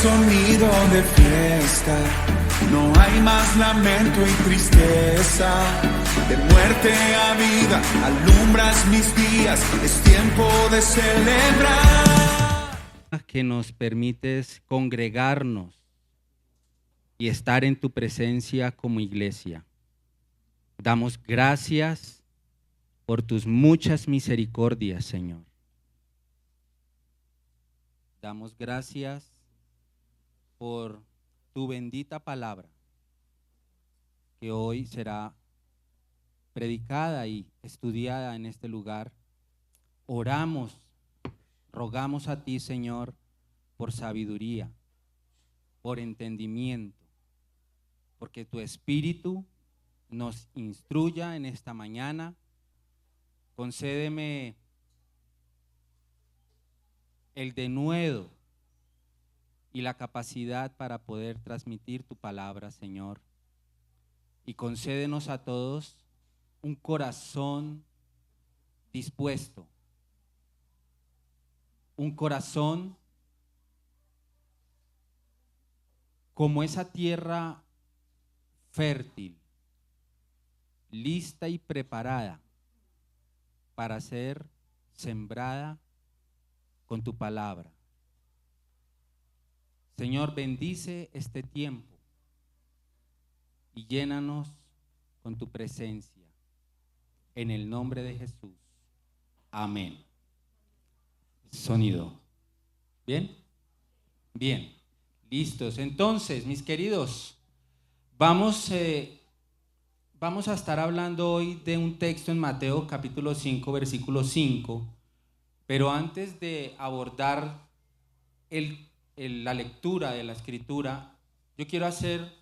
sonido de fiesta, no hay más lamento y tristeza. De muerte a vida alumbras mis días, es tiempo de celebrar. Que nos permites congregarnos y estar en tu presencia como iglesia. Damos gracias por tus muchas misericordias, Señor. Damos gracias por tu bendita palabra, que hoy será predicada y estudiada en este lugar. Oramos, rogamos a ti, Señor, por sabiduría, por entendimiento, porque tu Espíritu nos instruya en esta mañana. Concédeme el denuedo y la capacidad para poder transmitir tu palabra, Señor. Y concédenos a todos un corazón dispuesto, un corazón como esa tierra fértil, lista y preparada para ser sembrada con tu palabra. Señor, bendice este tiempo y llénanos con tu presencia. En el nombre de Jesús. Amén. Sonido. ¿Bien? Bien. Listos. Entonces, mis queridos, vamos a estar hablando hoy de un texto en Mateo capítulo 5, versículo 5. Pero antes de abordar la lectura de la escritura, yo quiero hacer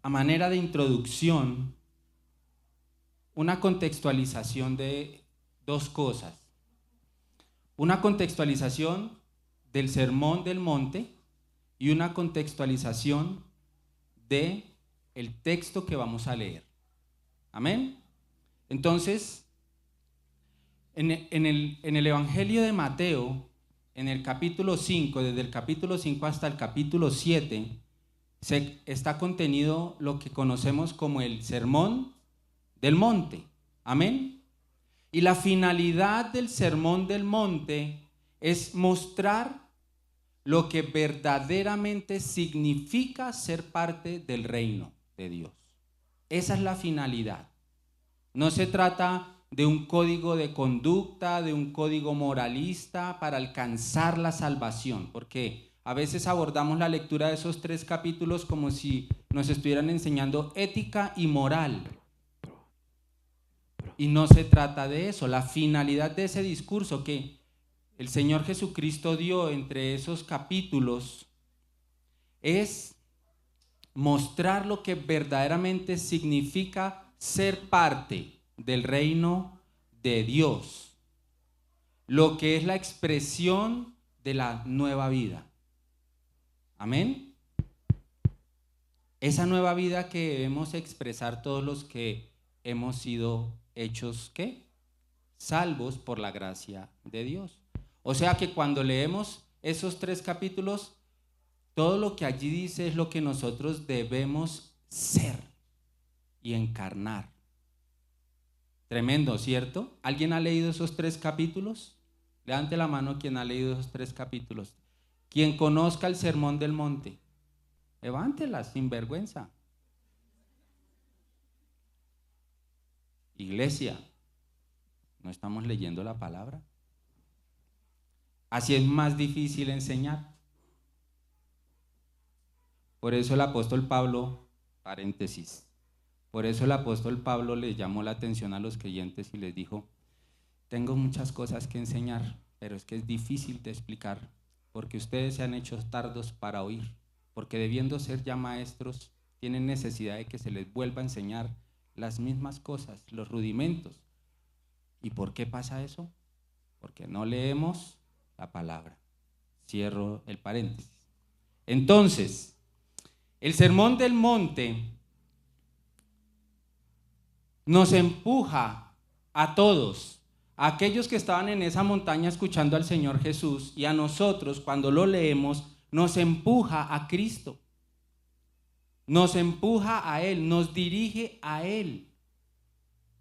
a manera de introducción una contextualización de dos cosas. Una contextualización del Sermón del Monte y una contextualización del texto que vamos a leer. Amén. Entonces, en el Evangelio de Mateo, en el capítulo 5, desde el capítulo 5 hasta el capítulo 7, está contenido lo que conocemos como el Sermón del Monte. Amén. Y la finalidad del Sermón del Monte es mostrar lo que verdaderamente significa ser parte del reino de Dios. Esa es la finalidad. No se trata de un código de conducta, de un código moralista para alcanzar la salvación, porque a veces abordamos la lectura de esos 3 capítulos como si nos estuvieran enseñando ética y moral. Y no se trata de eso. La finalidad de ese discurso que el Señor Jesucristo dio entre esos capítulos es mostrar lo que verdaderamente significa ser parte del reino de Dios, lo que es la expresión de la nueva vida. Amén. Esa nueva vida que debemos expresar todos los que hemos sido hechos, ¿qué? Salvos por la gracia de Dios. O sea que cuando leemos esos 3 capítulos, todo lo que allí dice es lo que nosotros debemos ser y encarnar. Tremendo, ¿cierto? ¿Alguien ha leído esos 3 capítulos? Levante la mano quien ha leído esos 3 capítulos. Quien conozca el Sermón del Monte, levántela sin vergüenza. Iglesia, no estamos leyendo la palabra. Así es más difícil enseñar. Por eso el apóstol Pablo, paréntesis, por eso el apóstol Pablo le llamó la atención a los creyentes y les dijo: tengo muchas cosas que enseñar, pero es que es difícil de explicar, porque ustedes se han hecho tardos para oír, porque debiendo ser ya maestros, tienen necesidad de que se les vuelva a enseñar las mismas cosas, los rudimentos. ¿Y por qué pasa eso? Porque no leemos la palabra. Cierro el paréntesis. Entonces, el Sermón del Monte nos empuja a todos, a aquellos que estaban en esa montaña escuchando al Señor Jesús, y a nosotros cuando lo leemos nos empuja a Cristo, nos empuja a Él, nos dirige a Él.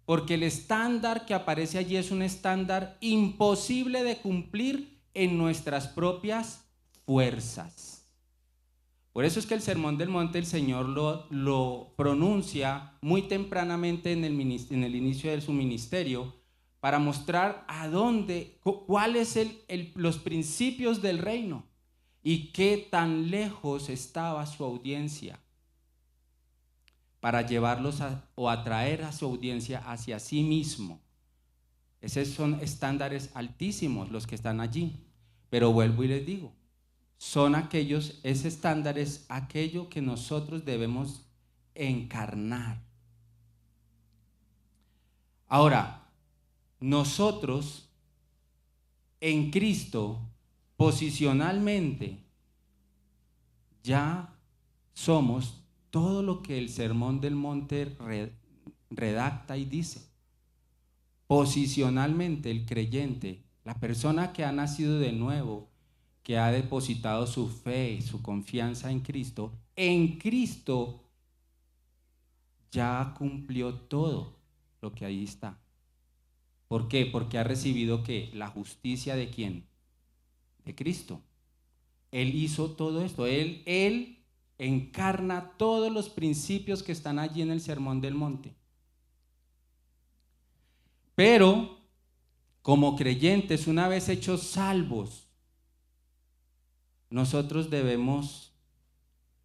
Porque el estándar que aparece allí es un estándar imposible de cumplir en nuestras propias fuerzas. Por eso es que el Sermón del Monte el Señor lo pronuncia muy tempranamente en el inicio de su ministerio, para mostrar cuáles son los principios del reino y qué tan lejos estaba su audiencia, para llevarlos o atraer a su audiencia hacia sí mismo. Esos son estándares altísimos los que están allí, pero vuelvo y les digo, ese estándar es aquello que nosotros debemos encarnar. Ahora, nosotros en Cristo posicionalmente ya somos todo lo que el Sermón del Monte redacta y dice. Posicionalmente el creyente, la persona que ha nacido de nuevo, que ha depositado su fe y su confianza en Cristo ya cumplió todo lo que ahí está. ¿Por qué? Porque ha recibido ¿qué? La justicia ¿de quién? De Cristo. Él hizo todo esto. Él encarna todos los principios que están allí en el Sermón del Monte. Pero, como creyentes, una vez hechos salvos, nosotros debemos,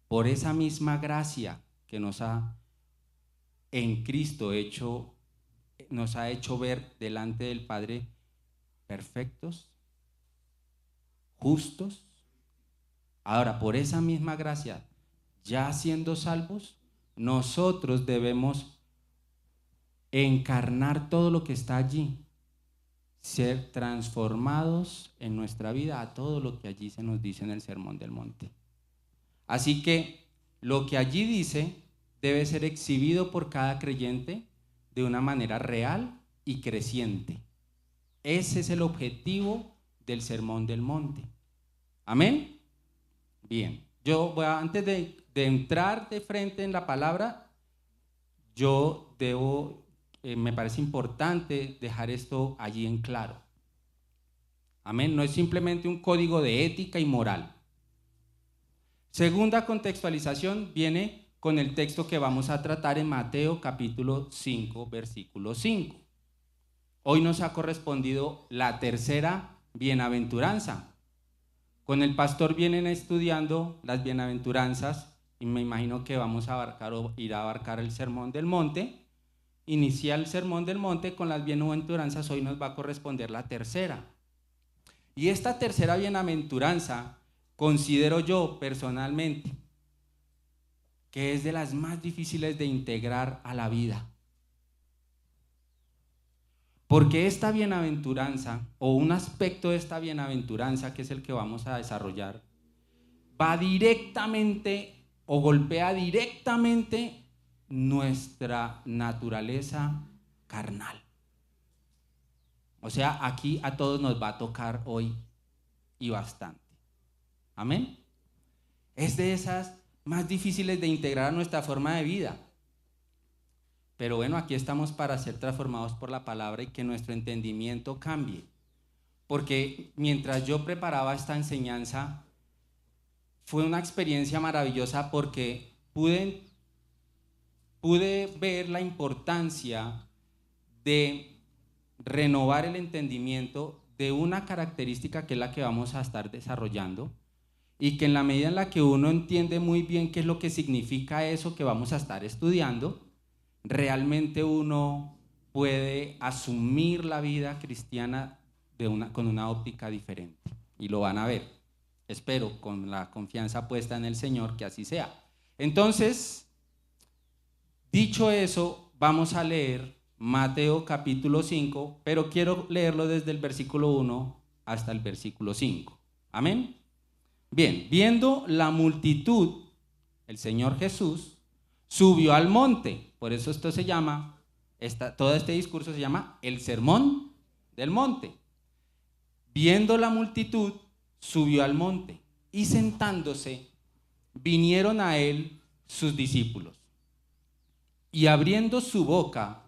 por esa misma gracia que nos ha en Cristo nos ha hecho ver delante del Padre perfectos, justos. Ahora, por esa misma gracia, ya siendo salvos, nosotros debemos encarnar todo lo que está allí, ser transformados en nuestra vida a todo lo que allí se nos dice en el Sermón del Monte. Así que lo que allí dice debe ser exhibido por cada creyente de una manera real y creciente. Ese es el objetivo del Sermón del Monte. ¿Amén? Bien, antes de entrar de frente en la palabra, me parece importante dejar esto allí en claro. Amén, no es simplemente un código de ética y moral. Segunda contextualización viene con el texto que vamos a tratar en Mateo capítulo 5, versículo 5. Hoy nos ha correspondido la tercera bienaventuranza. Con el pastor vienen estudiando las bienaventuranzas y me imagino que vamos a ir a abarcar el Sermón del Monte. Inicia el Sermón del Monte con las bienaventuranzas, hoy nos va a corresponder la tercera. Y esta tercera bienaventuranza considero yo personalmente que es de las más difíciles de integrar a la vida. Porque esta bienaventuranza, o un aspecto de esta bienaventuranza, que es el que vamos a desarrollar, va directamente o golpea directamente nuestra naturaleza carnal. O sea, aquí a todos nos va a tocar hoy y bastante. Amén. Es de esas más difíciles de integrar a nuestra forma de vida. Pero bueno, aquí estamos para ser transformados por la palabra y que nuestro entendimiento cambie. Porque mientras yo preparaba esta enseñanza, fue una experiencia maravillosa porque pude ver la importancia de renovar el entendimiento de una característica que es la que vamos a estar desarrollando, y que en la medida en la que uno entiende muy bien qué es lo que significa eso que vamos a estar estudiando, realmente uno puede asumir la vida cristiana con una óptica diferente. Y lo van a ver, espero, con la confianza puesta en el Señor, que así sea. Entonces, dicho eso, vamos a leer Mateo capítulo 5, pero quiero leerlo desde el versículo 1 hasta el versículo 5. ¿Amén? Bien, viendo la multitud, el Señor Jesús subió al monte. Por eso esto se llama, todo este discurso se llama el Sermón del Monte. Viendo la multitud, subió al monte. y sentándose, vinieron a él sus discípulos. Y abriendo su boca,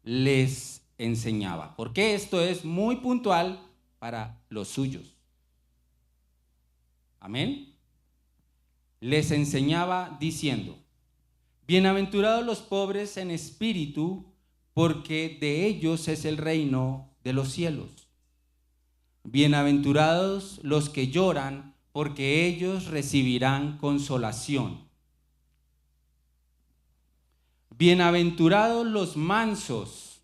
les enseñaba. Porque esto es muy puntual para los suyos. Amén. Les enseñaba diciendo: bienaventurados los pobres en espíritu, porque de ellos es el reino de los cielos. Bienaventurados los que lloran, porque ellos recibirán consolación. Bienaventurados los mansos,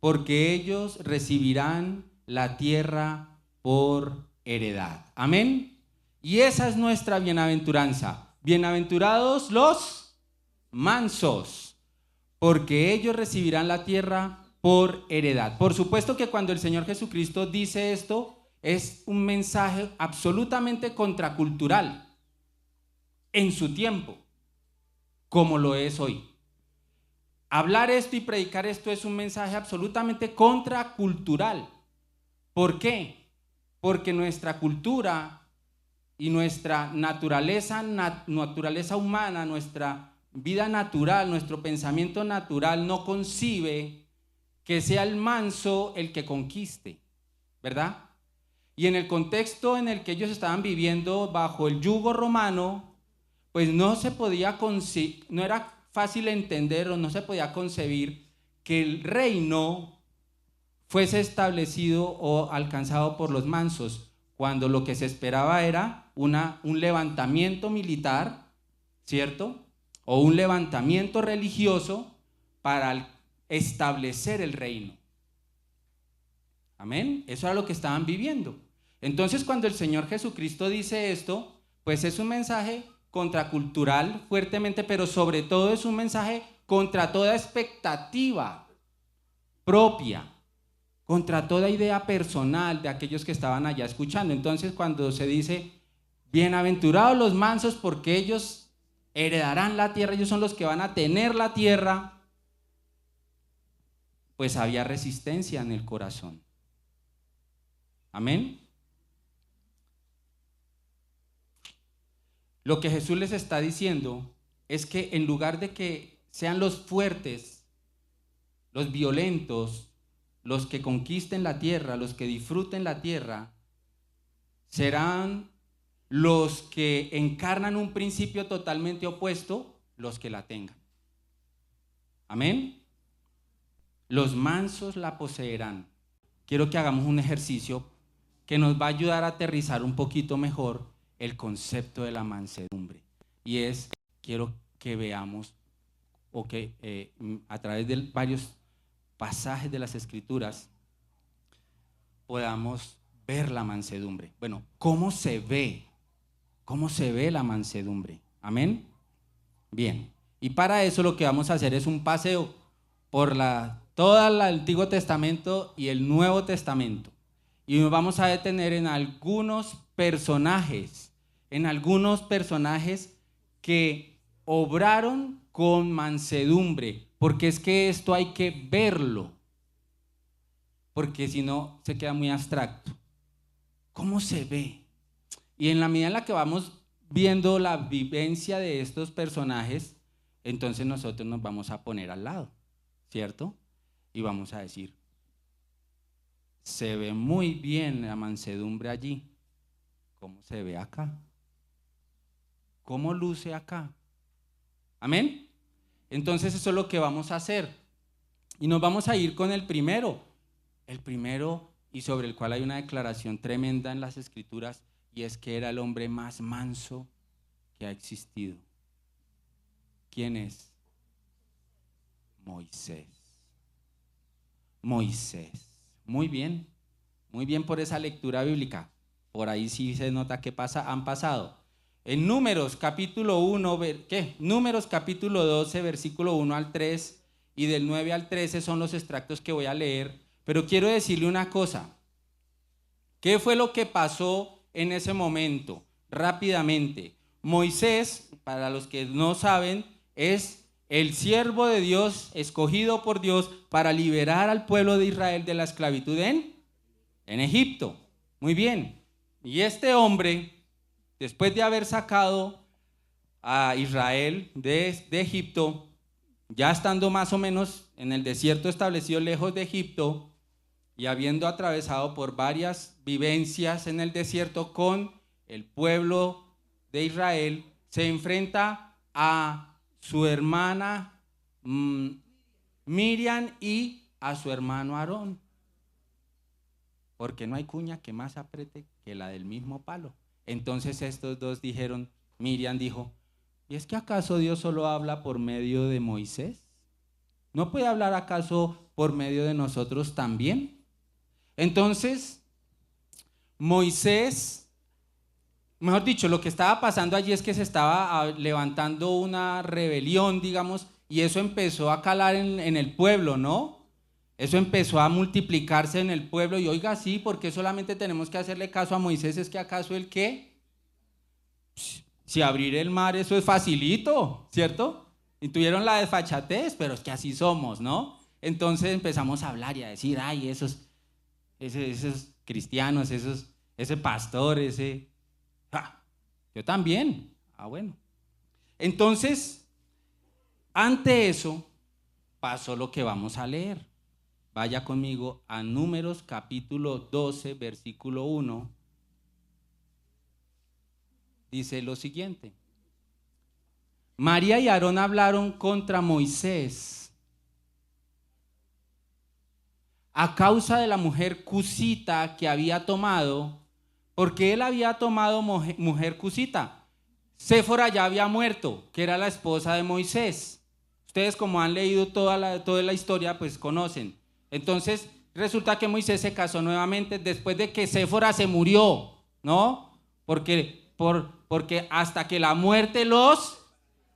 porque ellos recibirán la tierra por heredad. Amén. Y esa es nuestra bienaventuranza. Bienaventurados los mansos, porque ellos recibirán la tierra por heredad. Por supuesto que cuando el Señor Jesucristo dice esto, es un mensaje absolutamente contracultural en su tiempo, como lo es hoy. Hablar esto y predicar esto es un mensaje absolutamente contracultural. ¿Por qué? Porque nuestra cultura y nuestra naturaleza humana, nuestra vida natural, nuestro pensamiento natural no concibe que sea el manso el que conquiste, ¿verdad? Y en el contexto en el que ellos estaban viviendo bajo el yugo romano, pues no era fácil entender o no se podía concebir que el reino fuese establecido o alcanzado por los mansos, cuando lo que se esperaba era un levantamiento militar, ¿cierto? O un levantamiento religioso para establecer el reino. Amén. Eso era lo que estaban viviendo. Entonces, cuando el Señor Jesucristo dice esto, pues es un mensaje contracultural fuertemente, pero sobre todo es un mensaje contra toda expectativa propia, contra toda idea personal de aquellos que estaban allá escuchando. Entonces, cuando se dice, bienaventurados los mansos, porque ellos heredarán la tierra, ellos son los que van a tener la tierra, pues había resistencia en el corazón. Amén. Lo que Jesús les está diciendo es que en lugar de que sean los fuertes, los violentos, los que conquisten la tierra, los que disfruten la tierra, serán los que encarnan un principio totalmente opuesto, los que la tengan. Amén. Los mansos la poseerán. Quiero que hagamos un ejercicio que nos va a ayudar a aterrizar un poquito mejor el concepto de la mansedumbre. Y quiero que veamos, o que a través de varios pasajes de las Escrituras podamos ver la mansedumbre. Bueno, ¿cómo se ve? ¿Cómo se ve la mansedumbre? Amén. Bien, y para eso lo que vamos a hacer es un paseo por todo el Antiguo Testamento y el Nuevo Testamento. Y nos vamos a detener en algunos personajes que obraron con mansedumbre, porque es que esto hay que verlo, porque si no se queda muy abstracto. ¿Cómo se ve? Y en la medida en la que vamos viendo la vivencia de estos personajes, entonces nosotros nos vamos a poner al lado, ¿cierto? Y vamos a decir, se ve muy bien la mansedumbre allí. ¿Cómo se ve acá? ¿Cómo luce acá? ¿Amén? Entonces eso es lo que vamos a hacer. Y nos vamos a ir con el primero y sobre el cual hay una declaración tremenda en las Escrituras, y es que era el hombre más manso que ha existido. ¿Quién es? Moisés. Muy bien por esa lectura bíblica. Por ahí sí se nota que han pasado. En Números capítulo 1, Números capítulo 12, versículo 1 al 3 y del 9 al 13 son los extractos que voy a leer, pero quiero decirle una cosa. ¿Qué fue lo que pasó en ese momento? Rápidamente. Moisés, para los que no saben, es el siervo de Dios, escogido por Dios para liberar al pueblo de Israel de la esclavitud en Egipto. Muy bien. Y este hombre después de haber sacado a Israel de Egipto, ya estando más o menos en el desierto establecido lejos de Egipto y habiendo atravesado por varias vivencias en el desierto con el pueblo de Israel, se enfrenta a su hermana Miriam y a su hermano Aarón. Porque no hay cuña que más apriete que la del mismo palo. Entonces estos dos dijeron, Miriam dijo, ¿y es que acaso Dios solo habla por medio de Moisés? ¿No puede hablar acaso por medio de nosotros también? Entonces, Moisés, mejor dicho, lo que estaba pasando allí es que se estaba levantando una rebelión, digamos, y eso empezó a calar en el pueblo, ¿no? Eso empezó a multiplicarse en el pueblo y oiga, sí, ¿por qué solamente tenemos que hacerle caso a Moisés? ¿Es que acaso el qué? Si abrir el mar, eso es facilito, ¿cierto? Y tuvieron la desfachatez, pero es que así somos, ¿no? Entonces empezamos a hablar y a decir, ay, esos cristianos, ese pastor, yo también. Ah, bueno. Entonces, ante eso, pasó lo que vamos a leer. Vaya conmigo a Números capítulo 12, versículo 1. Dice lo siguiente. María y Aarón hablaron contra Moisés a causa de la mujer cusita que había tomado, porque él había tomado mujer cusita. Séfora ya había muerto, que era la esposa de Moisés. Ustedes, como han leído toda la historia, pues conocen. Entonces resulta que Moisés se casó nuevamente después de que Séfora se murió, ¿no? Porque hasta que la muerte los...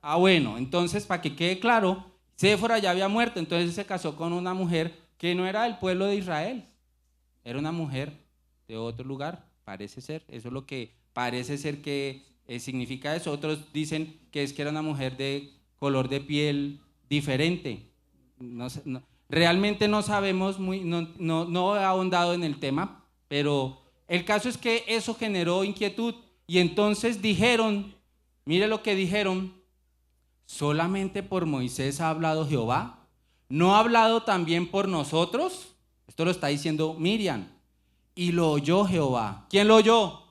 Ah, bueno, entonces para que quede claro, Séfora ya había muerto, entonces se casó con una mujer que no era del pueblo de Israel, era una mujer de otro lugar, parece ser, eso es lo que parece ser que significa eso. Otros dicen que es que era una mujer de color de piel diferente, realmente no sabemos, no he ahondado en el tema, pero el caso es que eso generó inquietud y entonces dijeron, mire lo que dijeron, ¿solamente por Moisés ha hablado Jehová? ¿No ha hablado también por nosotros? Esto lo está diciendo Miriam. Y lo oyó Jehová. ¿Quién lo oyó?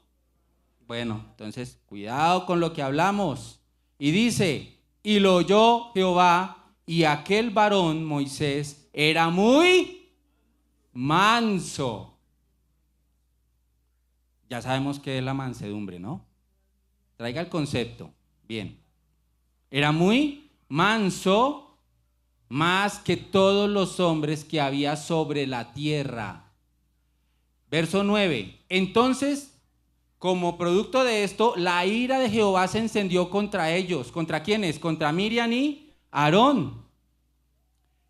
Bueno, entonces cuidado con lo que hablamos. Y dice, y lo oyó Jehová, y aquel varón Moisés era muy manso. Ya sabemos qué es la mansedumbre, ¿no? Traiga el concepto. Bien. Era muy manso, más que todos los hombres que había sobre la tierra. Verso 9. Entonces, como producto de esto, la ira de Jehová se encendió contra ellos. ¿Contra quiénes? Contra Miriam y Aarón.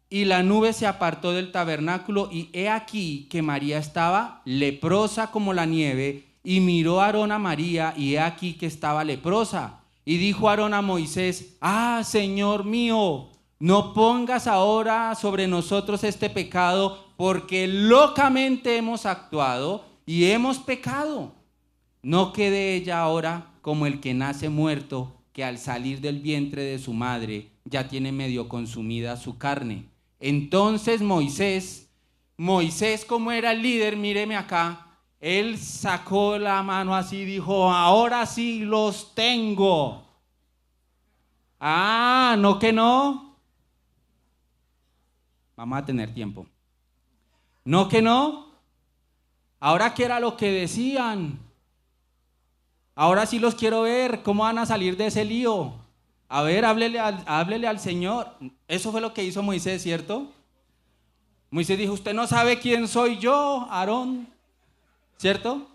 Y la nube se apartó del tabernáculo, y he aquí que María estaba leprosa como la nieve, y miró Aarón a María, y he aquí que estaba leprosa. Y dijo Aarón a Moisés, ah, Señor mío, no pongas ahora sobre nosotros este pecado, porque locamente hemos actuado y hemos pecado. No quede ella ahora como el que nace muerto, que al salir del vientre de su madre ya tiene medio consumida su carne. Entonces Moisés, como era el líder, míreme acá, él sacó la mano así y dijo, ahora sí los tengo. Ah, ¿no que no? Vamos a tener tiempo. ¿No que no? Ahora, ¿qué era lo que decían? Ahora sí los quiero ver, ¿cómo van a salir de ese lío? A ver, háblele al Señor. Eso fue lo que hizo Moisés, ¿cierto? Moisés dijo, usted no sabe quién soy yo, Aarón, ¿cierto?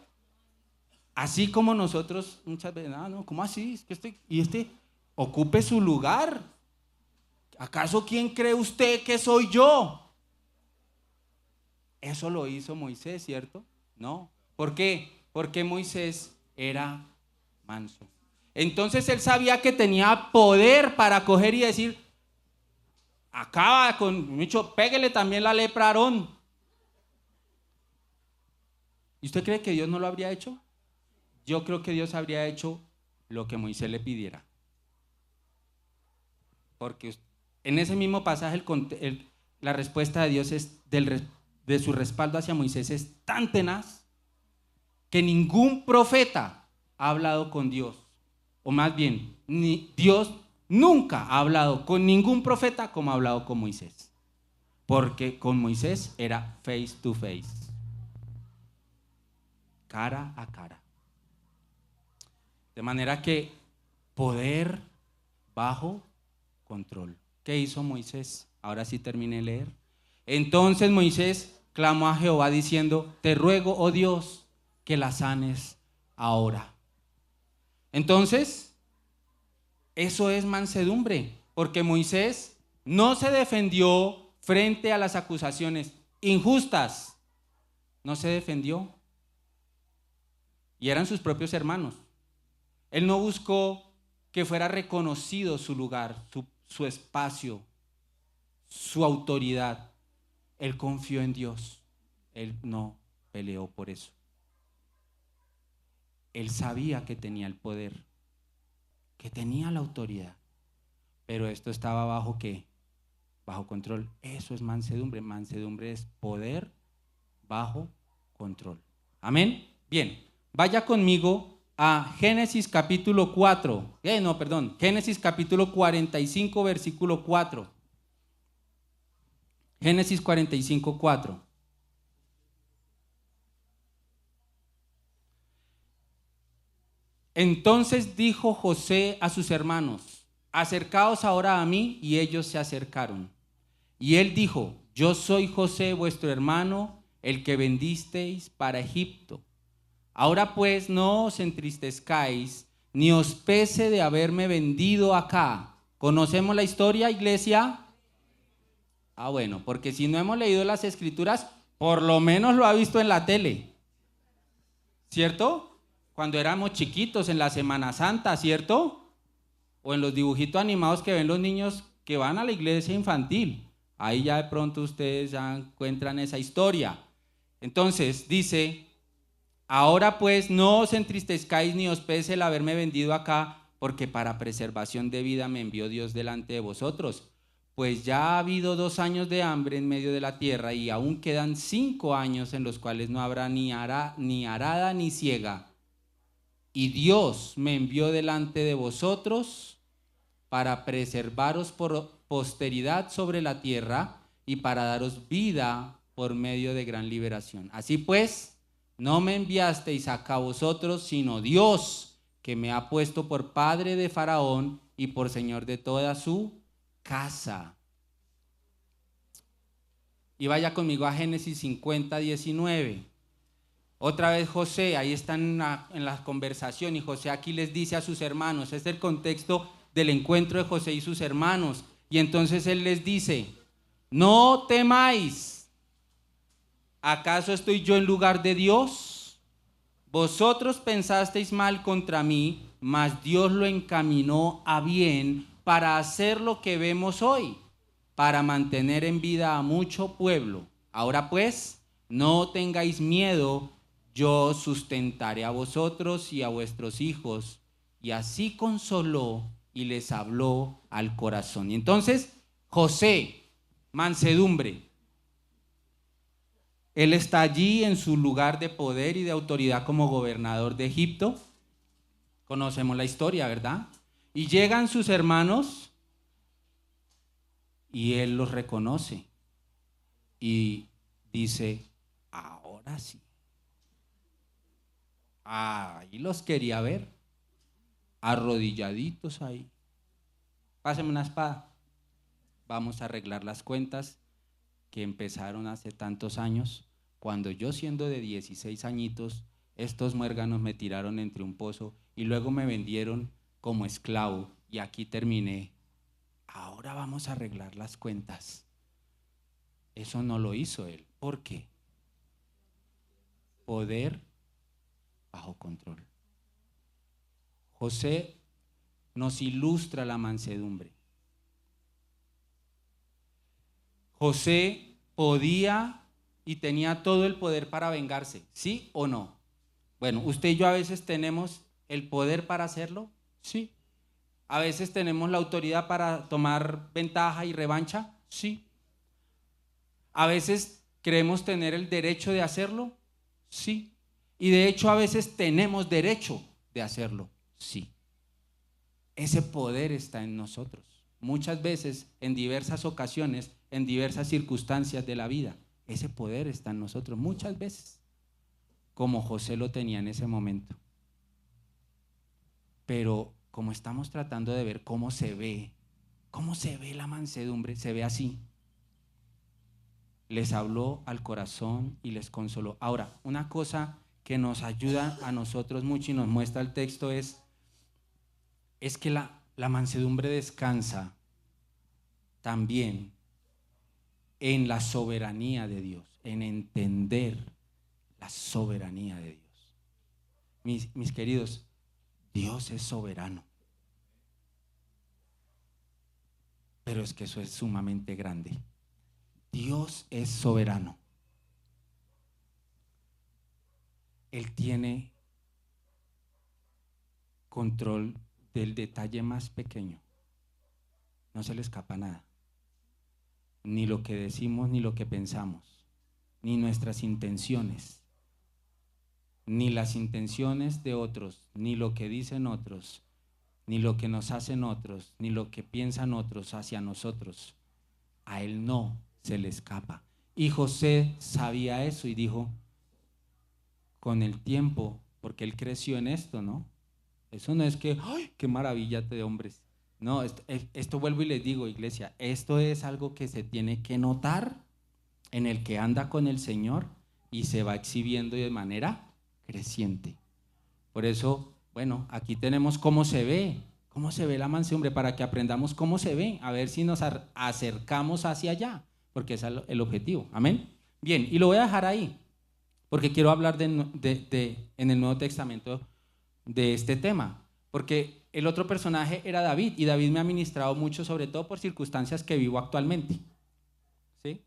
Así como nosotros muchas veces, no, ¿cómo así? Es que ocupe su lugar. ¿Acaso quién cree usted que soy yo? Eso lo hizo Moisés, ¿cierto? No. ¿Por qué? Porque Moisés era manso. Entonces él sabía que tenía poder para coger y decir, acaba con Micho, péguele también la lepra a Aarón. ¿Y usted cree que Dios no lo habría hecho? yo creo que Dios habría hecho lo que Moisés le pidiera. Porque en ese mismo pasaje la respuesta de Dios de su respaldo hacia Moisés es tan tenaz que ningún profeta ha hablado con Dios. O más bien, Dios nunca ha hablado con ningún profeta como ha hablado con Moisés. Porque con Moisés era face to face. Cara a cara. De manera que poder bajo control. ¿Qué hizo Moisés? Ahora sí terminé de leer. Entonces Moisés clamó a Jehová diciendo: te ruego, oh Dios, que la sanes ahora. Entonces, eso es mansedumbre, porque Moisés no se defendió frente a las acusaciones injustas. No se defendió. Y eran sus propios hermanos. Él no buscó que fuera reconocido su lugar, su espacio, su autoridad. Él confió en Dios. Él no peleó por eso. Él sabía que tenía el poder, que tenía la autoridad, pero esto estaba bajo ¿qué? Bajo control. Eso es mansedumbre. Mansedumbre es poder bajo control. Amén. Bien, vaya conmigo a Génesis capítulo 4. Génesis capítulo 45, versículo 4. Génesis 45, 4. Entonces dijo José a sus hermanos: acercaos ahora a mí. Y ellos se acercaron. Y él dijo: yo soy José, vuestro hermano, el que vendisteis para Egipto. Ahora pues no os entristezcáis, ni os pese de haberme vendido acá. ¿Conocemos la historia, iglesia? Bueno, porque si no hemos leído las escrituras, por lo menos lo ha visto en la tele, ¿cierto? Cuando éramos chiquitos en la Semana Santa, ¿cierto? O en los dibujitos animados que ven los niños que van a la iglesia infantil. Ahí ya de pronto ustedes ya encuentran esa historia. Entonces dice: ahora pues no os entristezcáis ni os pese el haberme vendido acá, porque para preservación de vida me envió Dios delante de vosotros. Pues ya ha habido 2 años de hambre en medio de la tierra, y aún quedan 5 años en los cuales no habrá ni arada ni siega. Y Dios me envió delante de vosotros para preservaros por posteridad sobre la tierra y para daros vida por medio de gran liberación. Así pues, no me enviasteis acá vosotros, sino Dios, que me ha puesto por padre de Faraón y por señor de toda su casa. Y vaya conmigo a Génesis 50, 19. Otra vez José, ahí están en la conversación, y José aquí les dice a sus hermanos, es el contexto del encuentro de José y sus hermanos, y entonces él les dice: no temáis, ¿acaso estoy yo en lugar de Dios? Vosotros pensasteis mal contra mí, mas Dios lo encaminó a bien para hacer lo que vemos hoy, para mantener en vida a mucho pueblo. Ahora pues, no tengáis miedo, yo sustentaré a vosotros y a vuestros hijos. Y así consoló y les habló al corazón. Y entonces, José, mansedumbre. Él está allí en su lugar de poder y de autoridad como gobernador de Egipto. Conocemos la historia, ¿verdad? Y llegan sus hermanos y él los reconoce y dice: ahora sí. Ahí los quería ver, arrodilladitos ahí. Pásame una espada. Vamos a arreglar las cuentas que empezaron hace tantos años, cuando yo, siendo de 16 añitos, estos muérganos me tiraron entre un pozo y luego me vendieron como esclavo, y aquí terminé. Ahora vamos a arreglar las cuentas. Eso no lo hizo él. ¿Por qué? Poder bajo control. José nos ilustra la mansedumbre. José podía y tenía todo el poder para vengarse, ¿sí o no? Bueno, usted y yo a veces tenemos el poder para hacerlo, sí. A veces tenemos la autoridad para tomar ventaja y revancha, sí. A veces creemos tener el derecho de hacerlo, sí. Y de hecho a veces tenemos derecho de hacerlo, sí. Ese poder está en nosotros. Muchas veces, en diversas ocasiones, en diversas circunstancias de la vida, ese poder está en nosotros, muchas veces, como José lo tenía en ese momento. Pero como estamos tratando de ver cómo se ve la mansedumbre, se ve así. Les habló al corazón y les consoló. Ahora, una cosa que nos ayuda a nosotros mucho y nos muestra el texto es que la mansedumbre descansa también en la soberanía de Dios, en entender la soberanía de Dios. Mis queridos, Dios es soberano. Pero es que eso es sumamente grande. Dios es soberano. Él tiene control del detalle más pequeño. No se le escapa nada. Ni lo que decimos, ni lo que pensamos, ni nuestras intenciones, ni las intenciones de otros, ni lo que dicen otros, ni lo que nos hacen otros, ni lo que piensan otros hacia nosotros. A Él no se le escapa. Y José sabía eso y dijo, con el tiempo, porque él creció en esto, ¿no? Eso no es que, ¡ay, qué maravilla de hombres! No, esto vuelvo y les digo, iglesia, esto es algo que se tiene que notar en el que anda con el Señor y se va exhibiendo de manera creciente. Por eso, bueno, aquí tenemos cómo se ve la mansedumbre, para que aprendamos cómo se ve, a ver si nos acercamos hacia allá, porque ese es el objetivo. Amén. Bien, y lo voy a dejar ahí, porque quiero hablar en el Nuevo Testamento de este tema, porque el otro personaje era David, y David me ha ministrado mucho, sobre todo por circunstancias que vivo actualmente, ¿sí?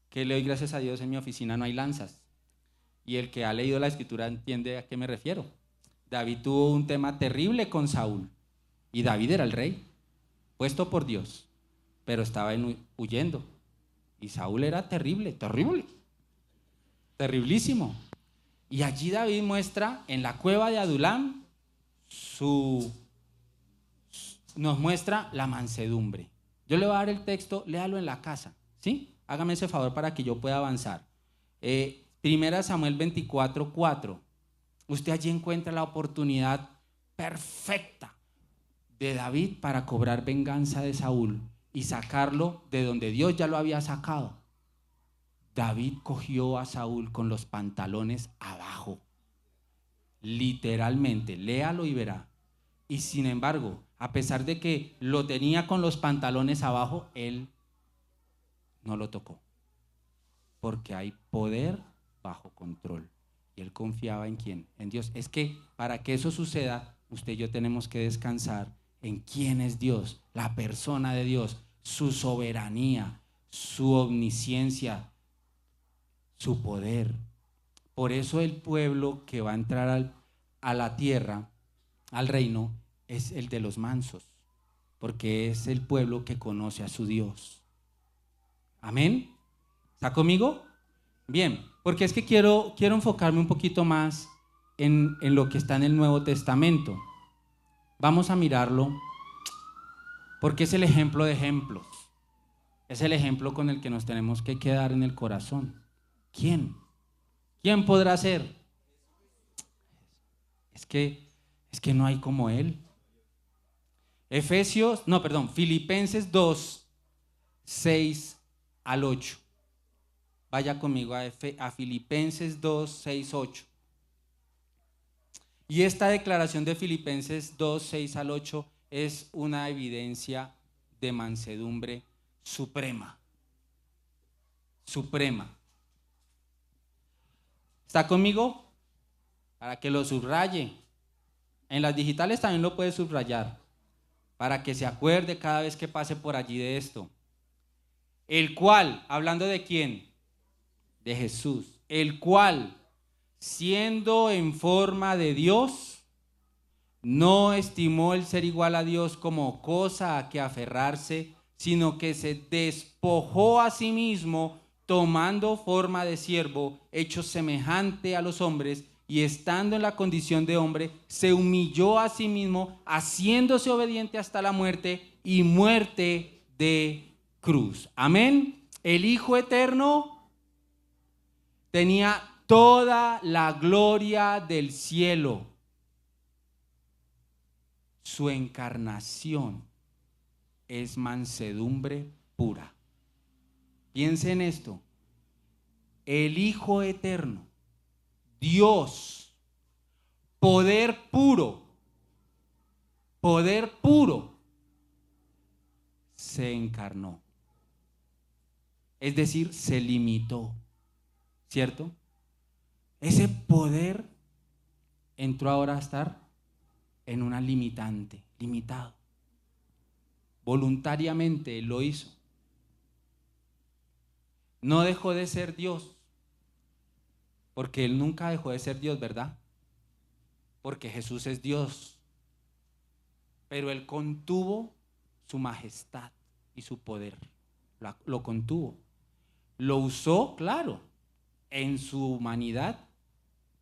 Que le doy gracias a Dios, en mi oficina no hay lanzas, y el que ha leído la Escritura entiende a qué me refiero. David tuvo un tema terrible con Saúl, y David era el rey, puesto por Dios, pero estaba huyendo, y Saúl era terrible, terriblísimo. Y allí David muestra en la cueva de Adulam nos muestra la mansedumbre. Yo le voy a dar el texto, léalo en la casa, ¿sí? Hágame ese favor para que yo pueda avanzar. Primera Samuel 24:4. Usted allí encuentra la oportunidad perfecta de David para cobrar venganza de Saúl y sacarlo de donde Dios ya lo había sacado. David cogió a Saúl con los pantalones abajo, literalmente, léalo y verá. Y sin embargo, a pesar de que lo tenía con los pantalones abajo, él no lo tocó, porque hay poder bajo control. Y él confiaba ¿en quién? En Dios. Es que para que eso suceda, usted y yo tenemos que descansar en quién es Dios, la persona de Dios, su soberanía, su omnisciencia, su poder. Por eso el pueblo que va a entrar a la tierra, al reino, es el de los mansos, porque es el pueblo que conoce a su Dios. ¿Amén? ¿Está conmigo? Bien, porque es que quiero enfocarme un poquito más en lo que está en el Nuevo Testamento. Vamos a mirarlo, porque es el ejemplo de ejemplos. Es el ejemplo con el que nos tenemos que quedar en el corazón. ¿Quién? ¿Quién podrá ser? Es que no hay como Él. Filipenses 2, 6 al 8. Vaya conmigo a Filipenses 2, 6, 8. Y esta declaración de Filipenses 2, 6 al 8 es una evidencia de mansedumbre suprema. Suprema. ¿Está conmigo? Para que lo subraye. En las digitales también lo puede subrayar, para que se acuerde cada vez que pase por allí de esto. El cual, hablando de quién, de Jesús, el cual, siendo en forma de Dios, no estimó el ser igual a Dios como cosa a que aferrarse, sino que se despojó a sí mismo, tomando forma de siervo, hecho semejante a los hombres, y estando en la condición de hombre, se humilló a sí mismo, haciéndose obediente hasta la muerte y muerte de cruz. Amén. El Hijo Eterno tenía toda la gloria del cielo. Su encarnación es mansedumbre pura. Piensen en esto. El Hijo Eterno, Dios, poder puro, se encarnó. Es decir, se limitó, ¿cierto? Ese poder entró ahora a estar en una limitante, limitado. Voluntariamente lo hizo. No dejó de ser Dios, porque Él nunca dejó de ser Dios, ¿verdad? Porque Jesús es Dios. Pero Él contuvo su majestad y su poder. Lo contuvo. Lo usó, claro. En su humanidad,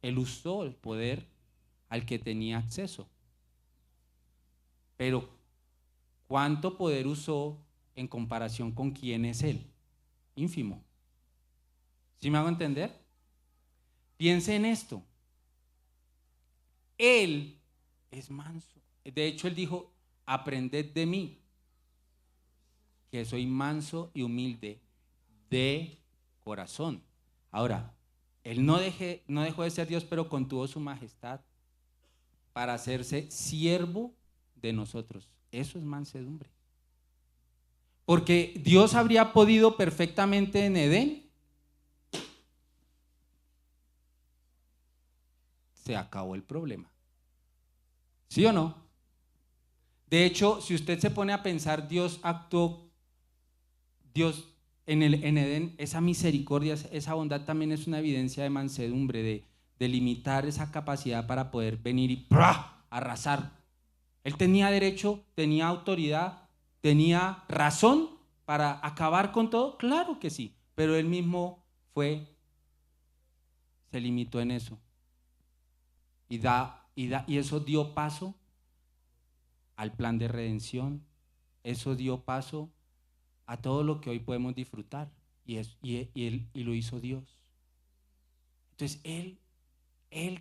Él usó el poder al que tenía acceso. Pero, ¿cuánto poder usó en comparación con quién es Él? Ínfimo. ¿Sí me hago entender? Piense en esto. Él es manso. De hecho, Él dijo, aprended de mí, que soy manso y humilde de corazón. Ahora, Él no dejó de ser Dios, pero contuvo su majestad para hacerse siervo de nosotros. Eso es mansedumbre. Porque Dios habría podido perfectamente en Edén. Se acabó el problema. ¿Sí o no? De hecho, si usted se pone a pensar, Dios actuó, Dios en Edén, esa misericordia, esa bondad también es una evidencia de mansedumbre, de limitar esa capacidad para poder venir y ¡prah!, arrasar. Él tenía derecho, tenía autoridad, tenía razón para acabar con todo, claro que sí, pero él mismo se limitó en eso. Y eso dio paso al plan de redención, eso dio paso a todo lo que hoy podemos disfrutar, y lo hizo Dios. Entonces él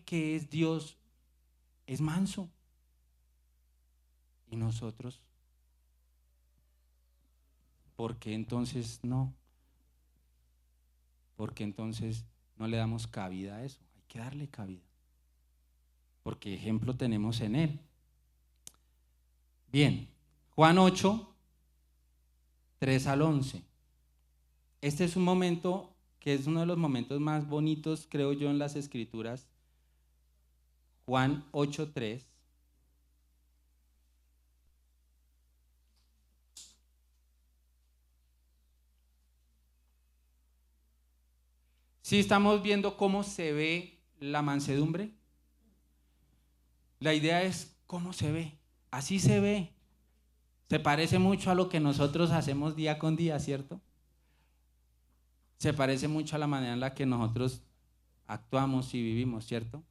que es Dios es manso, y nosotros, ¿por qué entonces no? Porque entonces no le damos cabida a eso. Hay que darle cabida, porque ejemplo tenemos en Él. Bien, Juan 8, 3 al 11. Este es un momento que es uno de los momentos más bonitos, creo yo, en las Escrituras. Juan 8, 3. ¿Sí estamos viendo cómo se ve la mansedumbre? La idea es cómo se ve. Así se ve. Se parece mucho a lo que nosotros hacemos día con día, ¿cierto? Se parece mucho a la manera en la que nosotros actuamos y vivimos, ¿cierto?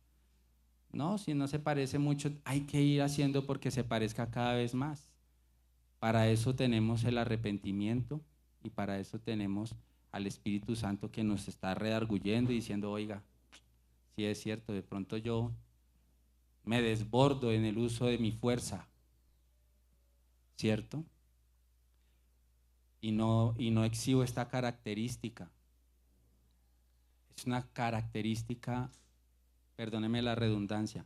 No, si no se parece mucho, hay que ir haciendo porque se parezca cada vez más. Para eso tenemos el arrepentimiento y para eso tenemos al Espíritu Santo que nos está redarguyendo y diciendo, oiga, si es cierto, de pronto yo me desbordo en el uso de mi fuerza, ¿cierto? Y no exhibo esta característica. Es una característica, perdóneme la redundancia,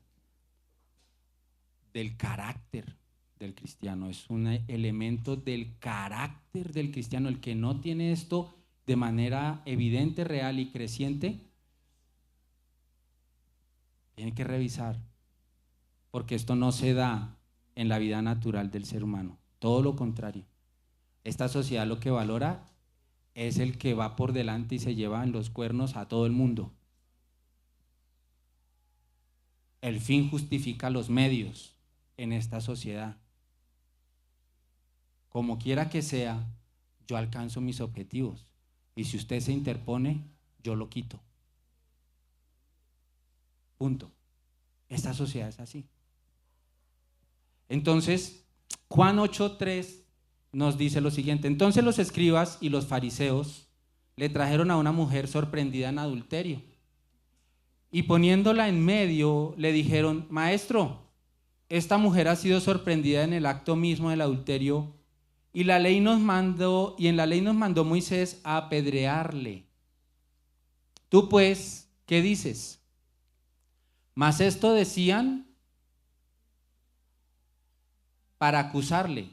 del carácter del cristiano. Es un elemento del carácter del cristiano. El que no tiene esto de manera evidente, real y creciente, tiene que revisar, porque esto no se da en la vida natural del ser humano. Todo lo contrario. Esta sociedad lo que valora es el que va por delante y se lleva en los cuernos a todo el mundo. El fin justifica los medios en esta sociedad. Como quiera que sea, yo alcanzo mis objetivos. Y si usted se interpone, yo lo quito. Punto. Esta sociedad es así. Entonces, Juan 8:3 nos dice lo siguiente. Entonces los escribas y los fariseos le trajeron a una mujer sorprendida en adulterio. Y poniéndola en medio, le dijeron: Maestro, esta mujer ha sido sorprendida en el acto mismo del adulterio, y en la ley nos mandó Moisés a apedrearle. Tú pues, ¿qué dices? Mas esto decían para acusarle,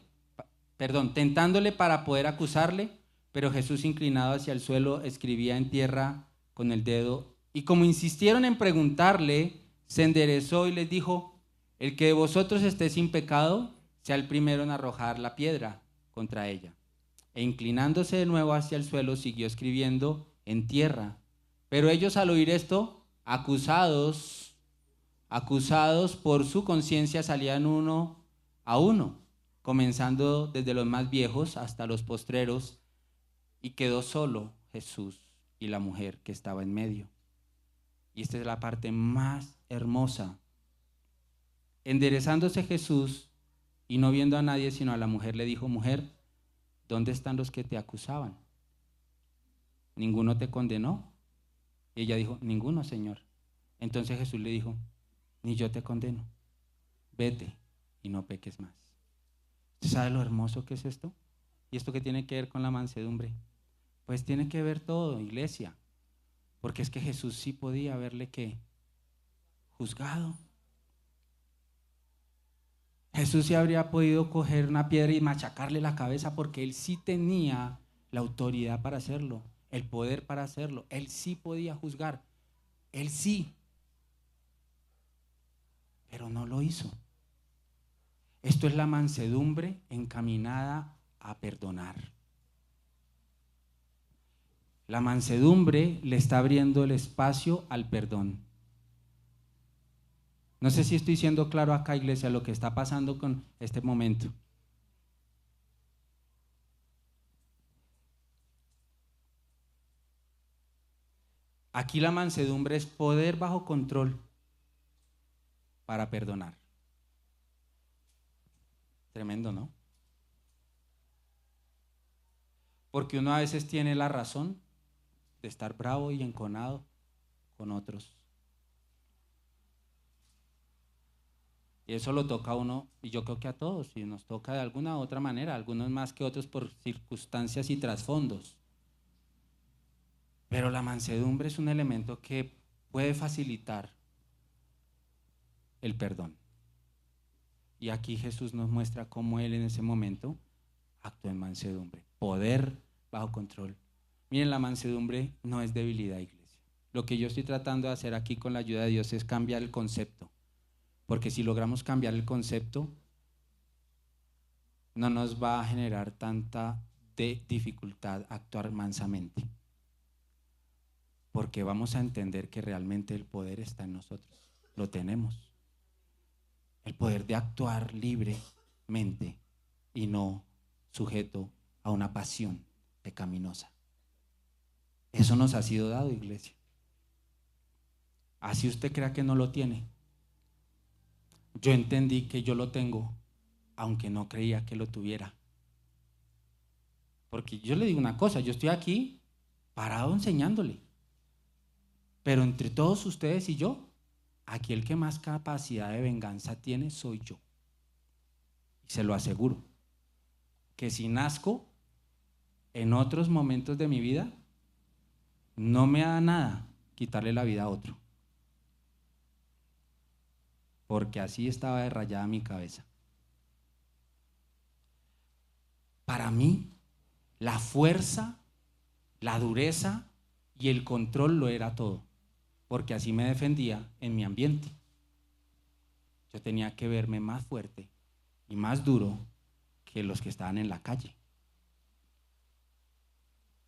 tentándole para poder acusarle, pero Jesús, inclinado hacia el suelo, escribía en tierra con el dedo. Y como insistieron en preguntarle, se enderezó y les dijo: el que de vosotros esté sin pecado, sea el primero en arrojar la piedra contra ella. E inclinándose de nuevo hacia el suelo, siguió escribiendo en tierra. Pero ellos, al oír esto, acusados por su conciencia, salían uno a uno, comenzando desde los más viejos hasta los postreros, y quedó solo Jesús y la mujer que estaba en medio. Y esta es la parte más hermosa. Enderezándose Jesús y no viendo a nadie sino a la mujer, le dijo: mujer, ¿dónde están los que te acusaban? ¿Ninguno te condenó? Y ella dijo: ninguno, Señor. Entonces Jesús le dijo: ni yo te condeno, vete y no peques más. ¿Usted sabe lo hermoso que es esto? ¿Y esto qué tiene que ver con la mansedumbre? Pues tiene que ver todo, iglesia, porque es que Jesús sí podía haberle ¿qué? Juzgado. Jesús sí habría podido coger una piedra y machacarle la cabeza, porque él sí tenía la autoridad para hacerlo, el poder para hacerlo. Él sí podía juzgar, él sí, pero no lo hizo. Esto es la mansedumbre encaminada a perdonar. La mansedumbre le está abriendo el espacio al perdón. No sé si estoy siendo claro acá, iglesia, lo que está pasando con este momento. Aquí la mansedumbre es poder bajo control para perdonar. Tremendo, ¿no? Porque uno a veces tiene la razón de estar bravo y enconado con otros. Y eso lo toca a uno, y yo creo que a todos, y nos toca de alguna u otra manera, algunos más que otros por circunstancias y trasfondos. Pero la mansedumbre es un elemento que puede facilitar el perdón. Y aquí Jesús nos muestra cómo él en ese momento actuó en mansedumbre. Poder bajo control. Miren, la mansedumbre no es debilidad, iglesia. Lo que yo estoy tratando de hacer aquí con la ayuda de Dios es cambiar el concepto. Porque si logramos cambiar el concepto, no nos va a generar tanta dificultad actuar mansamente. Porque vamos a entender que realmente el poder está en nosotros. Lo tenemos. El poder de actuar libremente y no sujeto a una pasión pecaminosa. Eso nos ha sido dado, iglesia. Así usted crea que no lo tiene. Yo entendí que yo lo tengo, aunque no creía que lo tuviera. Porque yo le digo una cosa, yo estoy aquí parado enseñándole. Pero entre todos ustedes y yo, aquí el que más capacidad de venganza tiene soy yo. Y se lo aseguro, que si nazco en otros momentos de mi vida, no me da nada quitarle la vida a otro. Porque así estaba de rayada mi cabeza. Para mí, la fuerza, la dureza y el control lo era todo. Porque así me defendía en mi ambiente. Yo tenía que verme más fuerte y más duro que los que estaban en la calle.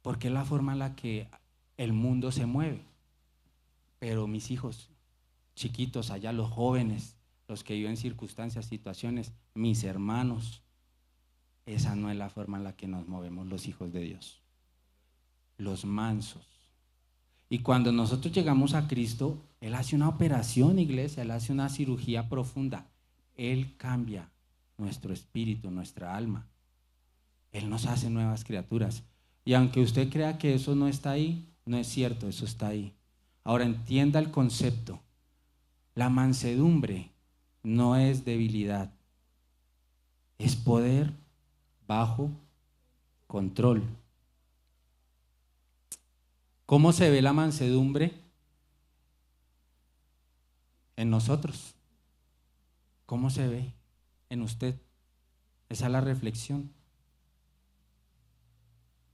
Porque es la forma en la que el mundo se mueve. Pero mis hijos, chiquitos allá, los jóvenes, los que viven circunstancias, situaciones, mis hermanos. Esa no es la forma en la que nos movemos los hijos de Dios, los mansos. Y cuando nosotros llegamos a Cristo, Él hace una operación, iglesia, Él hace una cirugía profunda. Él cambia nuestro espíritu, nuestra alma. Él nos hace nuevas criaturas. Y aunque usted crea que eso no está ahí, no es cierto, eso está ahí. Ahora entienda el concepto. La mansedumbre no es debilidad, es poder bajo control. ¿Cómo se ve la mansedumbre? En nosotros. ¿Cómo se ve en usted? Esa es la reflexión.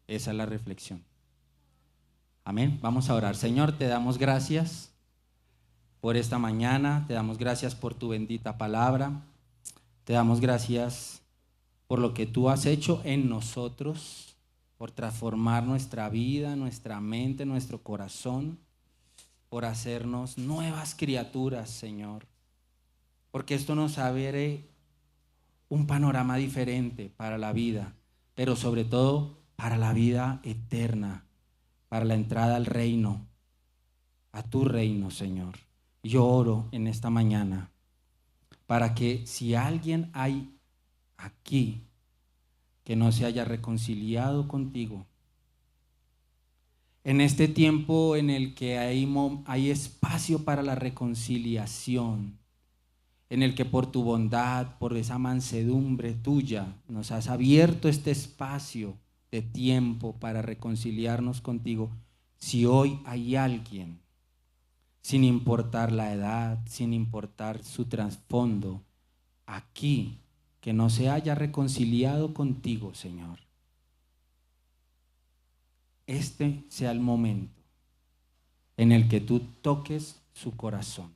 Esa es la reflexión. Amén. Vamos a orar. Señor, te damos gracias por esta mañana. Te damos gracias por tu bendita palabra. Te damos gracias por lo que tú has hecho en nosotros, por transformar nuestra vida, nuestra mente, nuestro corazón, por hacernos nuevas criaturas, Señor. Porque esto nos abre un panorama diferente para la vida, pero sobre todo para la vida eterna, para la entrada al reino, a tu reino, Señor. Yo oro en esta mañana para que si alguien hay aquí que no se haya reconciliado contigo, en este tiempo en el que hay espacio para la reconciliación, en el que por tu bondad, por esa mansedumbre tuya, nos has abierto este espacio de tiempo para reconciliarnos contigo. Si hoy hay alguien, sin importar la edad, sin importar su trasfondo, aquí, que no se haya reconciliado contigo, Señor, este sea el momento en el que tú toques su corazón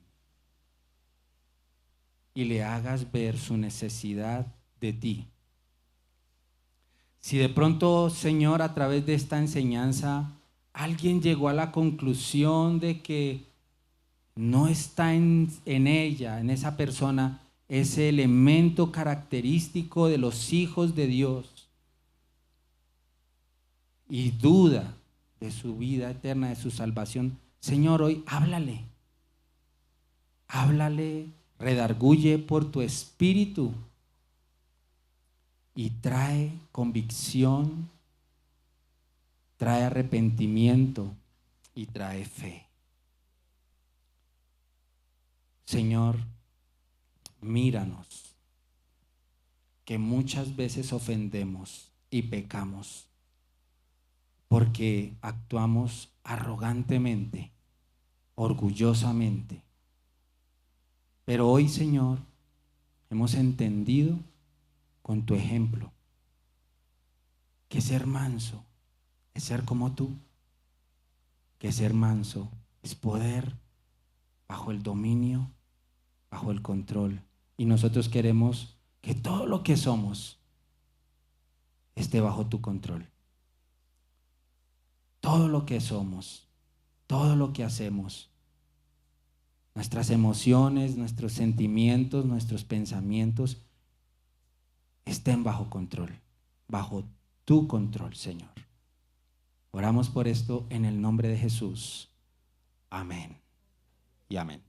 y le hagas ver su necesidad de ti. Si de pronto, Señor, a través de esta enseñanza, alguien llegó a la conclusión de que no está en ella, en esa persona, ese elemento característico de los hijos de Dios, y duda de su vida eterna, de su salvación, Señor, hoy háblale, redarguye por tu espíritu y trae convicción, trae arrepentimiento y trae fe. Señor, míranos, que muchas veces ofendemos y pecamos porque actuamos arrogantemente, orgullosamente. Pero hoy, Señor, hemos entendido con tu ejemplo que ser manso es ser como tú, que ser manso es poder bajo el dominio, bajo el control. Y nosotros queremos que todo lo que somos esté bajo tu control. Todo lo que somos, todo lo que hacemos, nuestras emociones, nuestros sentimientos, nuestros pensamientos, estén bajo control, bajo tu control, Señor. Oramos por esto en el nombre de Jesús. Amén y amén.